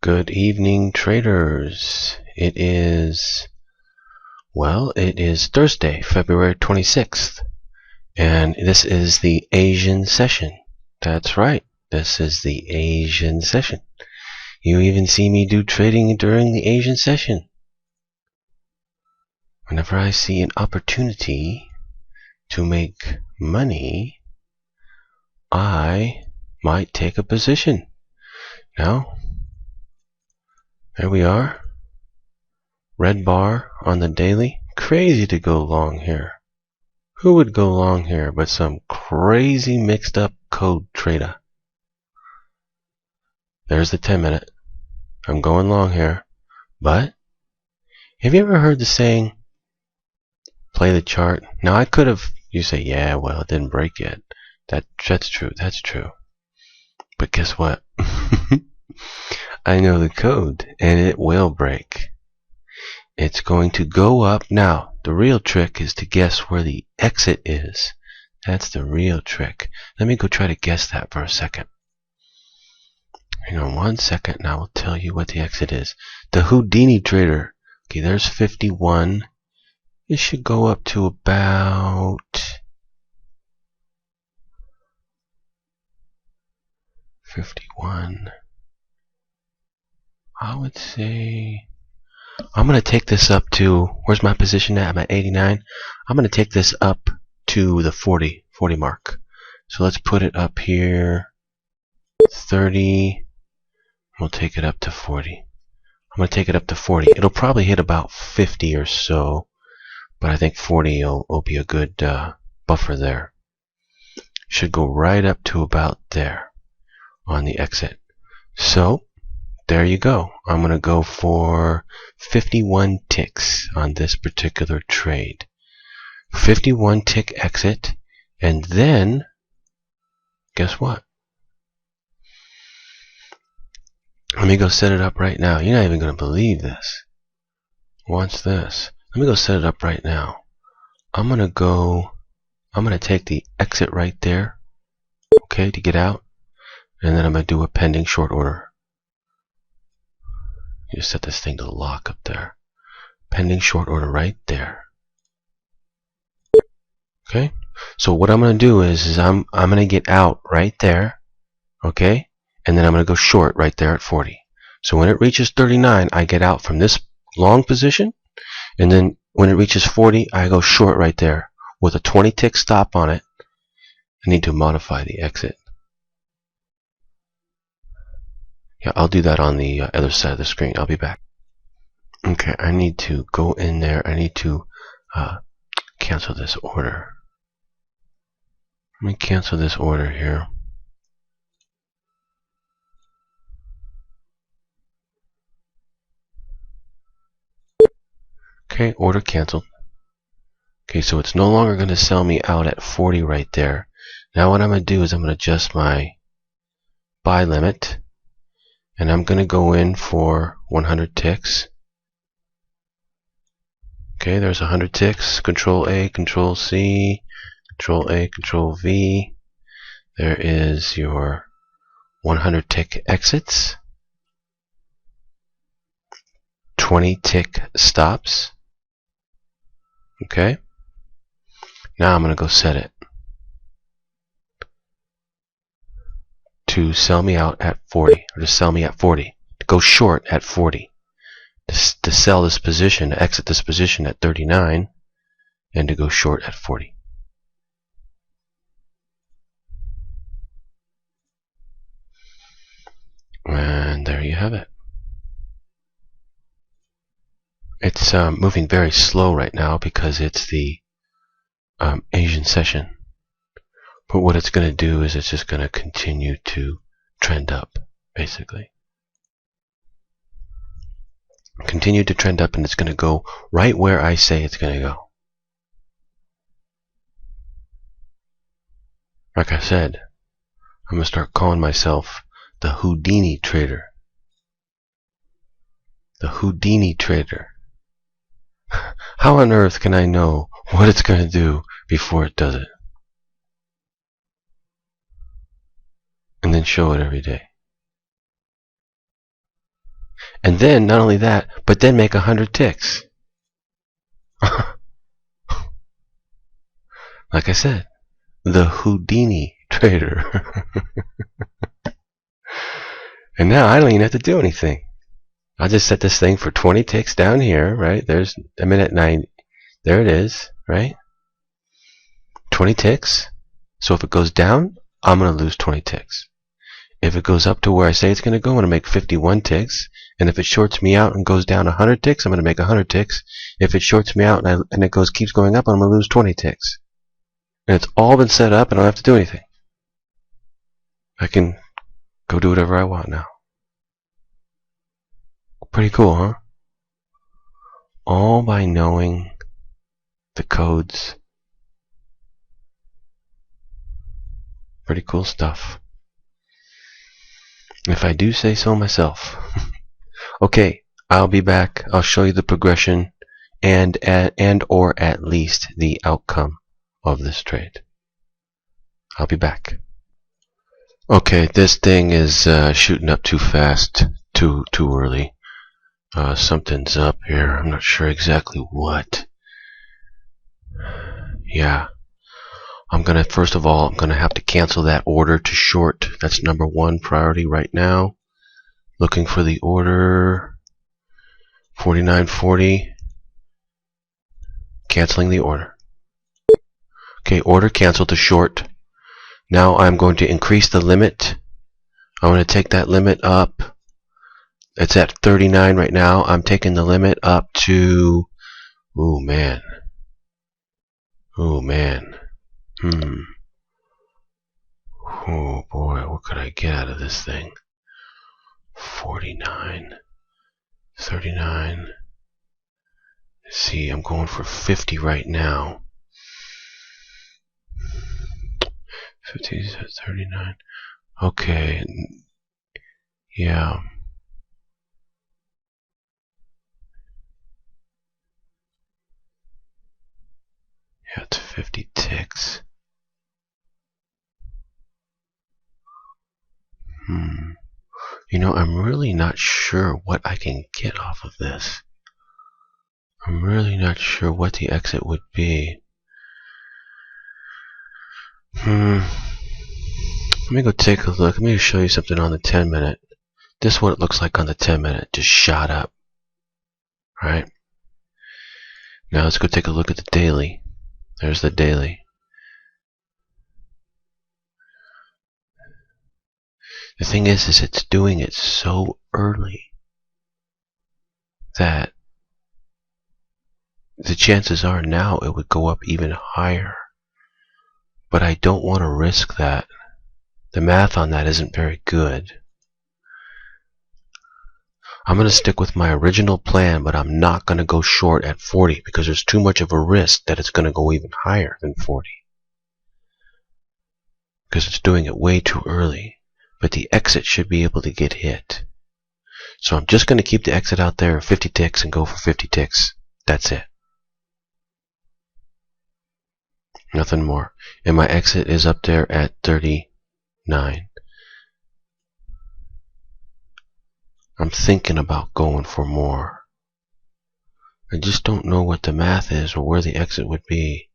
Good evening, traders. It is Thursday, February 26th, and this is the Asian session. That's right, this is the Asian session. You even see me do trading during the Asian session. Whenever I see an opportunity to make money, I might take a position. Now, there we are. Red bar on the daily. Crazy to go long here. Who would go long here but some crazy mixed up code trader? There's the 10-minute. I'm going long here. But have you ever heard the saying, play the chart? Now I could have, you say, yeah, well, it didn't break yet. That's true. But guess what? I know the code and it will break. It's going to go up. Now, the real trick is to guess where the exit is. That's the real trick. Let me go try to guess that for a second. Hang on 1 second and I will tell you what the exit is. The Houdini trader. Okay, there's 51. It should go up to about 51. I would say I'm going to take this up to, where's my position at? I'm at 89. I'm going to take this up to the 40 mark. So let's put it up here, 30. We'll take it up to 40. I'm going to take it up to 40. It'll probably hit about 50 or so, but I think 40 will be a good buffer there. Should go right up to about there on the exit. So there you go. I'm going to go for 51 ticks on this particular trade. 51 tick exit, and then guess what? Let me go set it up right now. You're not even going to believe this. Watch this. Let me go set it up right now. I'm going to take the exit right there, okay, to get out, and then I'm going to do a pending short order. You just set this thing to lock up there. Pending short order right there. Okay? So what I'm going to do is I'm going to get out right there, okay? And then I'm going to go short right there at 40. So when it reaches 39, I get out from this long position, and then when it reaches 40, I go short right there with a 20 tick stop on it. I need to modify the exit. Yeah, I'll do that on the other side of the screen. I'll be back. Okay, I need to go in there. I need to cancel this order. Let me cancel this order here. Okay, order canceled. Okay, so it's no longer going to sell me out at 40 right there. Now what I'm going to do is I'm going to adjust my buy limit. And I'm going to go in for 100 ticks. Okay, there's 100 ticks. Control A, Control C, Control A, Control V. There is your 100 tick exits. 20 tick stops. Okay. Now I'm going to go set it to sell me out at 40, or to sell me at 40, to go short at 40, to sell this position, to exit this position at 39, and to go short at 40. And there you have it. It's moving very slow right now because it's the Asian session. But what it's going to do is it's just going to continue to trend up, basically. Continue to trend up, and it's going to go right where I say it's going to go. Like I said, I'm going to start calling myself the Houdini trader. The Houdini trader. How on earth can I know what it's going to do before it does it? And then show it every day. And then, not only that, but then make 100 ticks. Like I said, the Houdini trader. And now I don't even have to do anything. I'll just set this thing for 20 ticks down here, right? There's a minute 9. There it is, right? 20 ticks. So if it goes down, I'm going to lose 20 ticks. If it goes up to where I say it's going to go, I'm going to make 51 ticks. And if it shorts me out and goes down 100 ticks, I'm going to make 100 ticks. If it shorts me out and it keeps going up, I'm going to lose 20 ticks. And it's all been set up, and I don't have to do anything. I can go do whatever I want now. Pretty cool, huh? All by knowing the codes. Pretty cool stuff. If I do say so myself. Okay, I'll be back. I'll show you the progression and or at least the outcome of this trade. I'll be back. Okay, this thing is shooting up too fast, too early. Something's up here. I'm not sure exactly what. Yeah. First of all, I'm gonna have to cancel that order to short. That's number 1 priority right now. Looking for the order 49.40. Canceling the order. Okay, order canceled to short. Now I'm going to increase the limit. I'm going to take that limit up. It's at 39 right now. I'm taking the limit up to... Ooh, man. Ooh, man. Oh, boy. What could I get out of this thing? 49. 39. See, I'm going for 50 right now. 50, 39. Okay. Yeah. Yeah, it's 50 ticks. You know, I'm really not sure what I can get off of this. I'm really not sure what the exit would be. Let me go take a look. Let me show you something on the 10-minute. This is what it looks like on the 10-minute. Just shot up. Right? Now let's go take a look at the daily. There's the daily. The thing is it's doing it so early that the chances are now it would go up even higher. But I don't want to risk that. The math on that isn't very good. I'm going to stick with my original plan, but I'm not going to go short at 40 because there's too much of a risk that it's going to go even higher than 40. Because it's doing it way too early. But the exit should be able to get hit. So I'm just going to keep the exit out there at 50 ticks and go for 50 ticks. That's it. Nothing more. And my exit is up there at 39. I'm thinking about going for more. I just don't know what the math is or where the exit would be.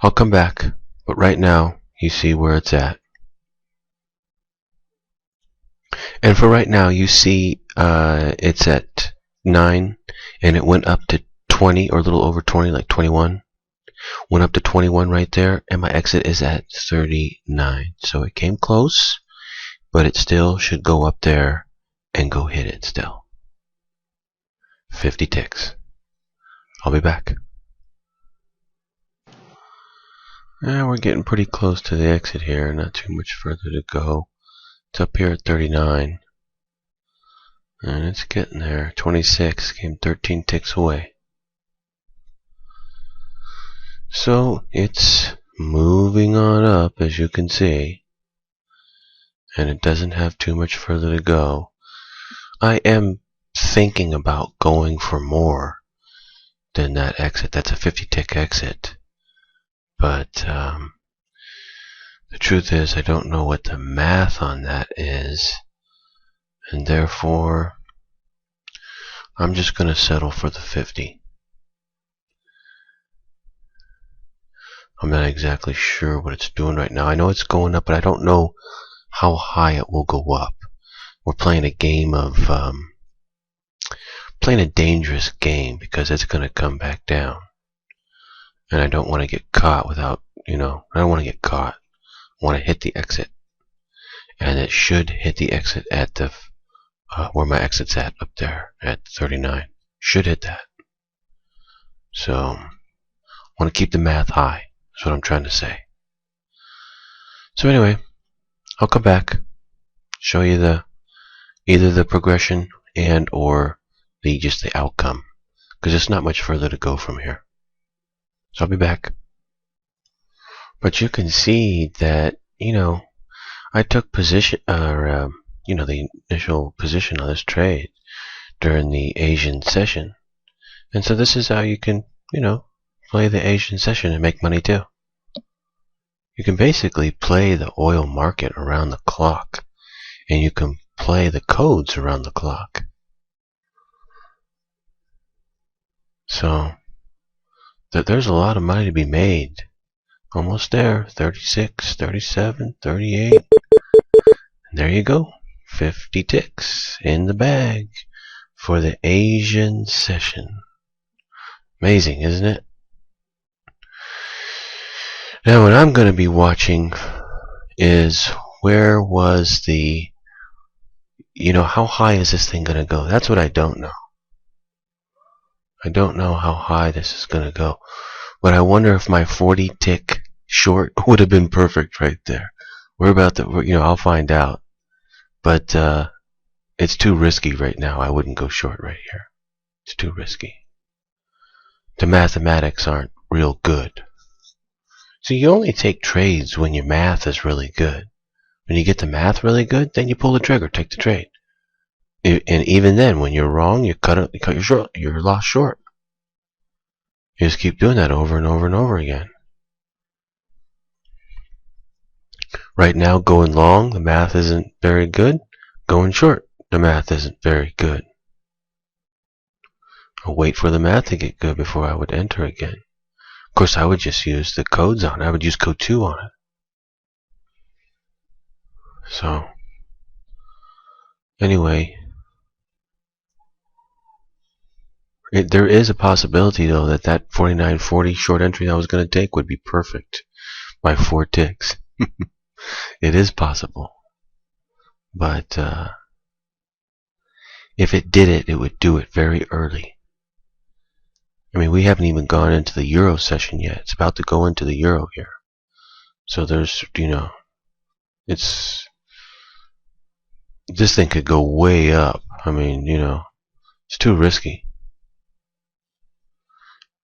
I'll come back, but right now you see where it's at. And for right now you see it's at 9 and it went up to 20 or a little over 20, like 21. Went up to 21 right there, and my exit is at 39. So it came close, but it still should go up there and go hit it still. 50 ticks. I'll be back. We're getting pretty close to the exit here, not too much further to go. It's up here at 39. And it's getting there. 26 came 13 ticks away. So it's moving on up, as you can see, and it doesn't have too much further to go. I am thinking about going for more than that exit. That's a 50 tick exit, but The truth is, I don't know what the math on that is, and therefore I'm just going to settle for the 50. I'm not exactly sure what it's doing right now. I know it's going up, but I don't know how high it will go up. We're playing a game of playing a dangerous game because it's going to come back down, and I don't want to get caught without, I don't want to get caught. I want to hit the exit, and it should hit the exit at the where my exit's at up there at 39. Should hit that. So I want to keep the math high. That's what I'm trying to say. So anyway, I'll come back, show you either the progression and or just the outcome, because it's not much further to go from here. So I'll be back. But you can see that, I took position, the initial position on this trade during the Asian session. And so this is how you can, play the Asian session and make money too. You can basically play the oil market around the clock, and you can play the codes around the clock. So there's a lot of money to be made. Almost there. 36, 37, 38. And there you go. 50 ticks in the bag for the Asian session. Amazing, isn't it? Now what I'm going to be watching is where was the, how high is this thing going to go? That's what I don't know. I don't know how high this is going to go. But I wonder if my 40 tick short would have been perfect right there. We're about to, I'll find out. But it's too risky right now. I wouldn't go short right here. It's too risky. The mathematics aren't real good. So you only take trades when your math is really good. When you get the math really good, then you pull the trigger, take the trade. And even then, when you're wrong, you cut your short. You're lost short. You just keep doing that over and over and over again. Right now, going long, the math isn't very good. Going short, the math isn't very good. I'll wait for the math to get good before I would enter again. Of course, I would just use the codes on it. I would use code 2 on it. So, anyway, there is a possibility, though, that 49.40 short entry I was going to take would be perfect by 4 ticks. It is possible. But if it did it, it would do it very early. I mean, we haven't even gone into the Euro session yet. It's about to go into the Euro here. So there's, this thing could go way up. I mean, it's too risky.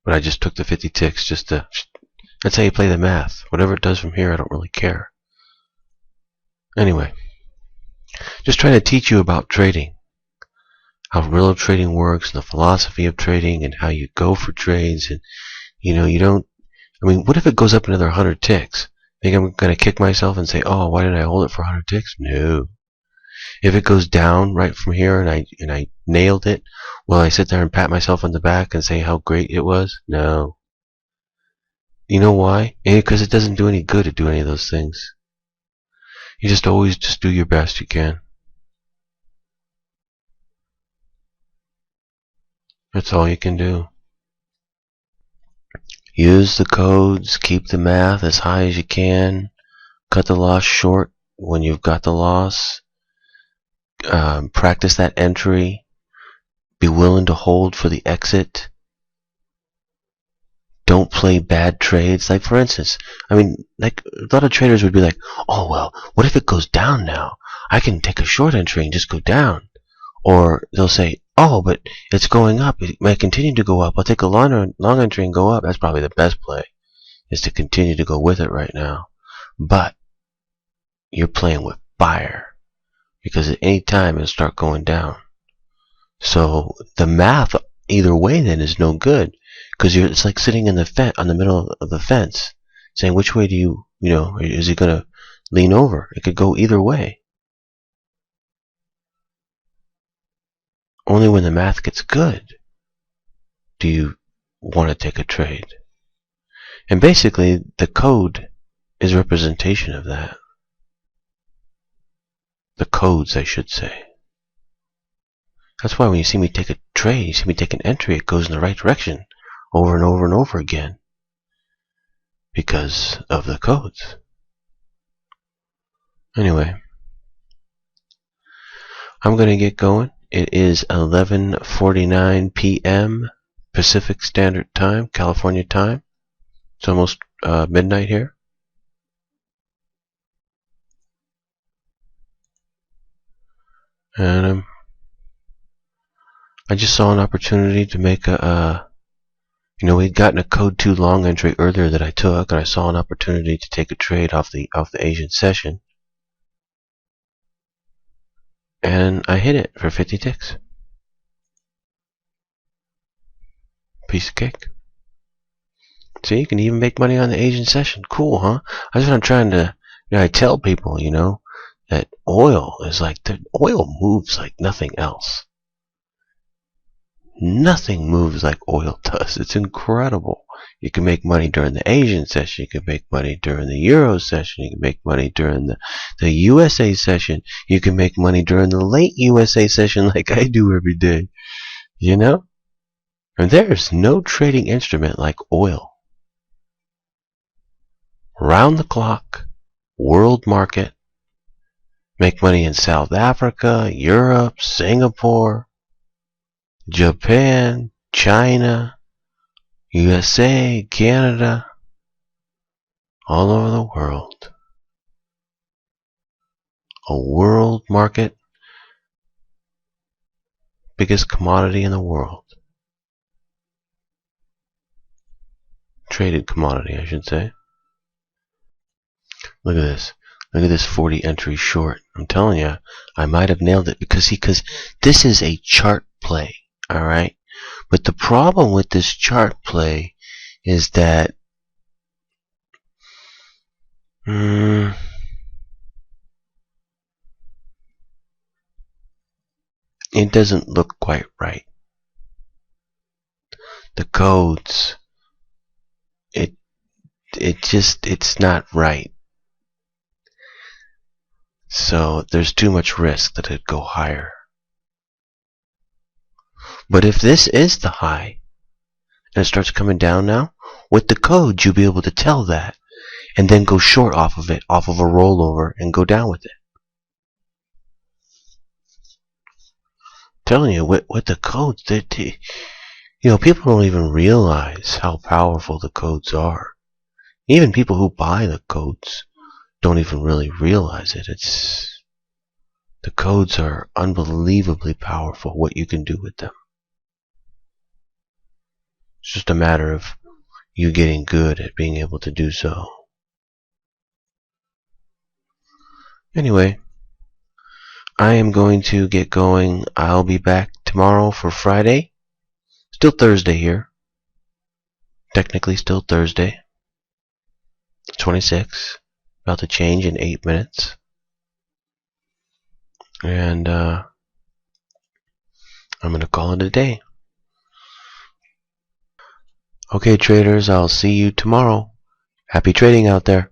But I just took the 50 ticks just to, that's how you play the math. Whatever it does from here, I don't really care. Anyway, just trying to teach you about trading. How real trading works, and the philosophy of trading, and how you go for trades, and you don't. I mean, what if it goes up another 100 ticks? Think I'm going to kick myself and say, "Oh, why didn't I hold it for 100 ticks?" No. If it goes down right from here and I nailed it, will I sit there and pat myself on the back and say how great it was? No. You know why? Because it doesn't do any good to do any of those things. You just always just do your best you can. That's all you can do. Use the codes, keep the math as high as you can, cut the loss short when you've got the loss, practice that entry, be willing to hold for the exit. Don't play bad trades. Like, for instance, I mean, like, a lot of traders would be like, oh, well, what if it goes down now? I can take a short entry and just go down. Or they'll say, oh, but it's going up. It might continue to go up. I'll take a long entry and go up. That's probably the best play, is to continue to go with it right now. But you're playing with fire, because at any time it'll start going down. So the math either way then is no good, because it's like sitting in the on the middle of the fence, saying which way do you, is it going to lean over. It could go either way. Only when the math gets good do you want to take a trade. And basically, the code is representation of that. The codes, I should say. That's why when you see me take a trade, you see me take an entry, it goes in the right direction over and over and over again. Because of the codes. Anyway, I'm going to get going. It is 11:49 p.m. Pacific Standard Time, California time. It's almost midnight here. And I just saw an opportunity to make we'd gotten a code too long entry earlier that I took, and I saw an opportunity to take a trade off the Asian session. And I hit it for 50 ticks. Piece of cake. See, you can even make money on the Asian session. Cool, huh? That's what I'm trying to, I tell people, that oil is like, the oil moves like nothing else. Nothing moves like oil does. It's incredible. You can make money during the Asian session. You can make money during the Euro session. You can make money during the USA session. You can make money during the late USA session like I do every day. And there's no trading instrument like oil. Round the clock, world market. Make money in South Africa, Europe, Singapore, Japan, China, USA, Canada, all over the world. A world market, biggest commodity in the world. Traded commodity, I should say. Look at this. Look at this 40 entry short. I'm telling you, I might have nailed it because this is a chart play, all right? But the problem with this chart play is that it doesn't look quite right. The codes, it's not right. So there's too much risk that it'd go higher. But if this is the high, and it starts coming down now, with the code you'll be able to tell that, and then go short off of it, off of a rollover, and go down with it. I'm telling you, with the codes, people don't even realize how powerful the codes are. Even people who buy the codes don't even really realize it. The codes are unbelievably powerful, what you can do with them. It's just a matter of you getting good at being able to do so. Anyway, I am going to get going. I'll be back tomorrow for Friday. Still Thursday here. Technically still Thursday. 26. About to change in 8 minutes. And I'm going to call it a day. Okay, traders, I'll see you tomorrow. Happy trading out there.